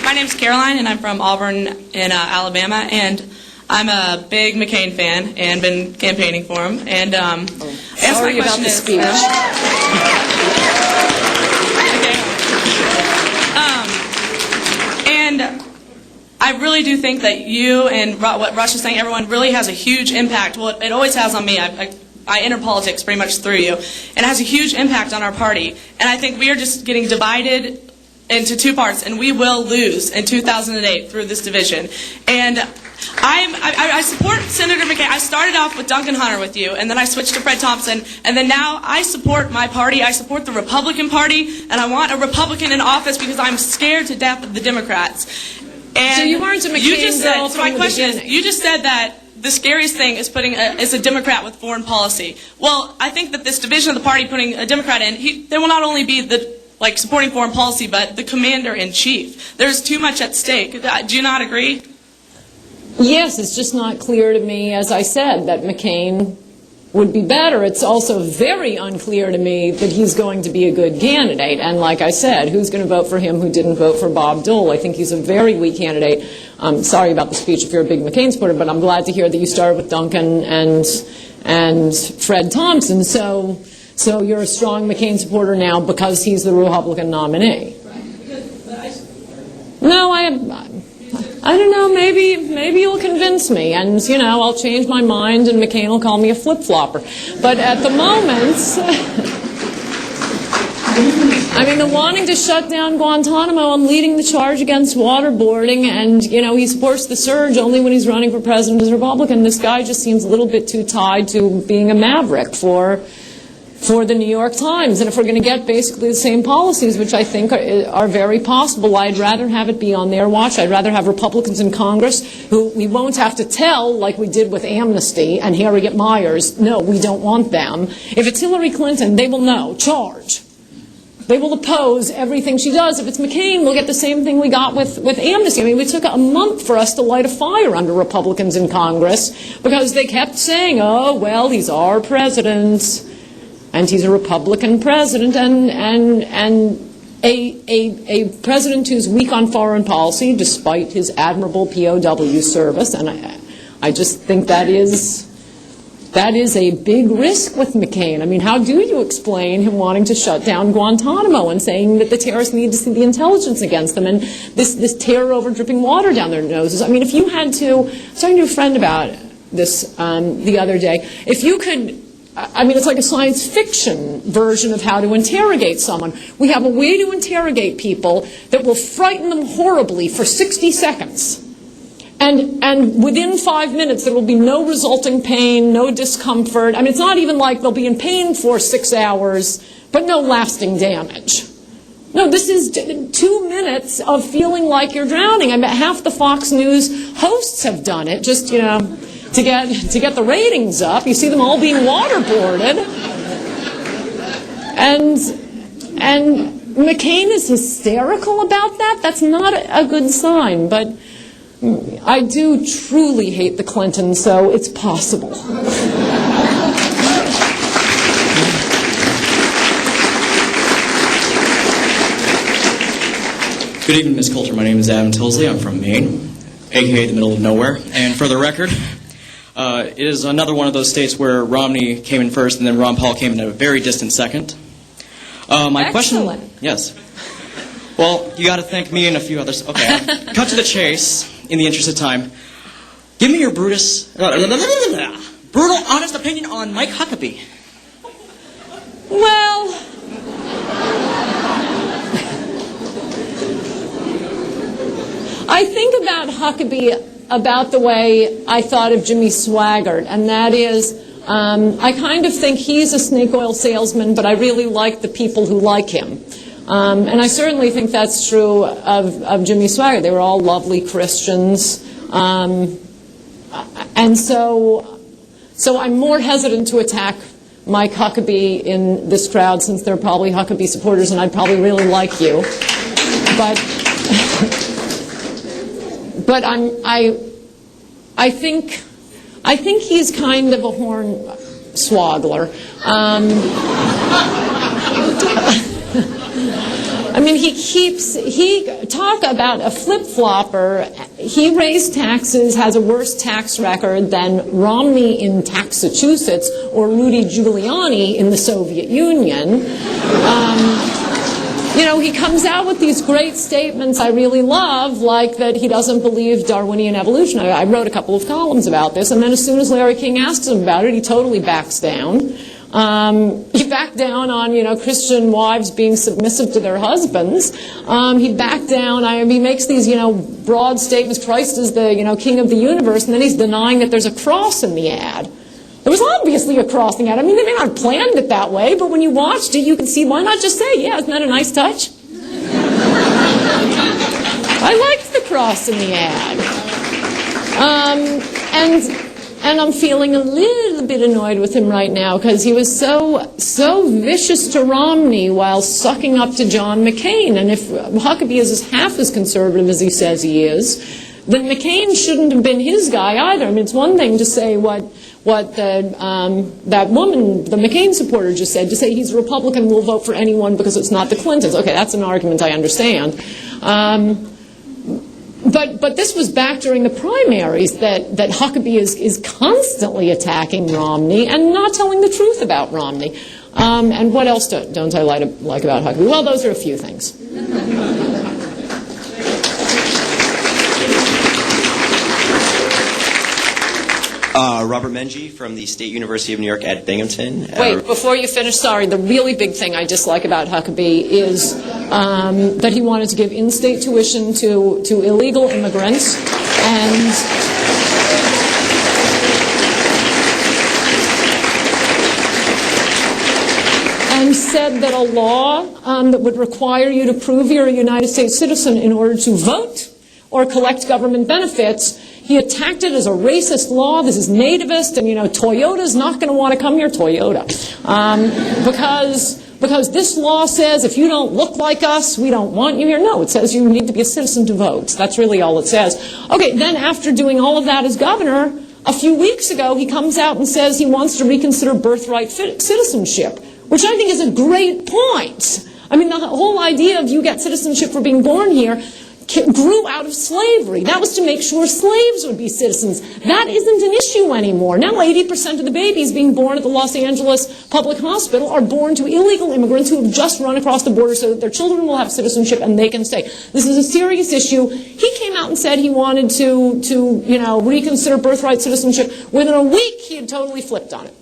My name's Caroline, and I'm from Auburn in Alabama, and I'm a big McCain fan and been campaigning for him. And sorry about the speech. And I really do think that you and what Rush is saying, everyone really has a huge impact. Well, it always has on me. I enter politics pretty much through you, and it has a huge impact on our party. And I think we are just getting divided into two parts, and we will lose in 2008 through this division. And I support Senator McCain. I started off with Duncan Hunter with you, and then I switched to Fred Thompson, and then now I support my party. I support the Republican Party, and I want a Republican in office because I'm scared to death of the Democrats. And so you weren't a McCain girl from my the question beginning. is, you just said that the scariest thing is is a Democrat with foreign policy. Well, I think that this division of the party, putting a Democrat in, they will not only be supporting foreign policy, but the commander-in-chief. There's too much at stake. Do you not agree? Yes, it's just not clear to me, as I said, that McCain would be better. It's also very unclear to me that he's going to be a good candidate. And like I said, who's going to vote for him who didn't vote for Bob Dole? I think he's a very weak candidate. I'm sorry about the speech if you're a big McCain supporter, but I'm glad to hear that you started with Duncan and Fred Thompson. So you're a strong McCain supporter now because he's the Republican nominee. No, I don't know, maybe you'll convince me, and, I'll change my mind, and McCain will call me a flip-flopper. But at the moment, the wanting to shut down Guantanamo and leading the charge against waterboarding, and, he supports the surge only when he's running for president as a Republican. This guy just seems a little bit too tied to being a maverick for the New York Times. And if we're going to get basically the same policies, which I think are very possible, I'd rather have it be on their watch. I'd rather have Republicans in Congress who we won't have to tell, like we did with amnesty and Harriet Miers, no, we don't want them. If it's Hillary Clinton, they will know, charge. They will oppose everything she does. If it's McCain, we'll get the same thing we got with amnesty. It took a month for us to light a fire under Republicans in Congress because they kept saying, oh, well, he's our president. And he's a Republican president, and a president who's weak on foreign policy, despite his admirable POW service. And I just think that is a big risk with McCain. How do you explain him wanting to shut down Guantanamo and saying that the terrorists need to see the intelligence against them and this terror over dripping water down their noses? If you had to, I was talking to a friend about this the other day, if you could. It's like a science fiction version of how to interrogate someone. We have a way to interrogate people that will frighten them horribly for 60 seconds. And within 5 minutes, there will be no resulting pain, no discomfort. It's not even like they'll be in pain for 6 hours, but no lasting damage. No, this is 2 minutes of feeling like you're drowning. Half the Fox News hosts have done it, just, to get the ratings up. You see them all being waterboarded. And McCain is hysterical about that. That's not a good sign. But I do truly hate the Clintons, so it's possible. Good evening, Ms. Coulter. My name is Adam Tilsley. I'm from Maine, a.k.a. the middle of nowhere. And for the record, it is another one of those states where Romney came in first and then Ron Paul came in a very distant second. My Excellent. question, yes. Well, you got to thank me and a few others. Okay, cut to the chase in the interest of time. Give me your brutal, honest opinion on Mike Huckabee. Well, I think about Huckabee about the way I thought of Jimmy Swaggart, and that is, I kind of think he's a snake oil salesman, but I really like the people who like him. And I certainly think that's true of Jimmy Swaggart. They were all lovely Christians. And so I'm more hesitant to attack Mike Huckabee in this crowd, since they're probably Huckabee supporters, and I'd probably really like you. But I think he's kind of a hornswoggler. I mean, talk about a flip-flopper. He raised taxes, has a worse tax record than Romney in Massachusetts or Rudy Giuliani in the Soviet Union. You know, he comes out with these great statements I really love, like that he doesn't believe Darwinian evolution. I wrote a couple of columns about this, and then as soon as Larry King asks him about it, he totally backs down. He backed down on, you know, Christian wives being submissive to their husbands. He backed down, he makes these, you know, broad statements, Christ is the, you know, king of the universe, and then he's denying that there's a cross in the ad. There was obviously a cross in the ad. I mean, they may not have planned it that way, but when you watched it, you could see, why not just say, yeah, isn't that a nice touch? I liked the cross in the ad. And I'm feeling a little bit annoyed with him right now because he was so vicious to Romney while sucking up to John McCain. And if Huckabee is half as conservative as he says he is, then McCain shouldn't have been his guy either. I mean, it's one thing to say what that woman, the McCain supporter, just said, to say he's a Republican, will vote for anyone because it's not the Clintons. Okay, that's an argument I understand. But this was back during the primaries that Huckabee is constantly attacking Romney and not telling the truth about Romney. And what else don't I like about Huckabee? Well, those are a few things. Robert Menji from the State University of New York at Binghamton. Wait, before you finish, sorry, the really big thing I dislike about Huckabee is that he wanted to give in-state tuition to illegal immigrants and said that a law that would require you to prove you're a United States citizen in order to vote or collect government benefits. He attacked it as a racist law. This is nativist, and, you know, Toyota's not going to want to come here, Toyota, because this law says if you don't look like us, we don't want you here. No, it says you need to be a citizen to vote. That's really all it says. Okay, then after doing all of that as governor, a few weeks ago, he comes out and says he wants to reconsider birthright citizenship, which I think is a great point. I mean, the whole idea of you get citizenship for being born here grew out of slavery. That was to make sure slaves would be citizens. That isn't an issue anymore. Now 80% of the babies being born at the Los Angeles Public Hospital are born to illegal immigrants who have just run across the border so that their children will have citizenship and they can stay. This is a serious issue. He came out and said he wanted to reconsider birthright citizenship. Within a week, he had totally flipped on it.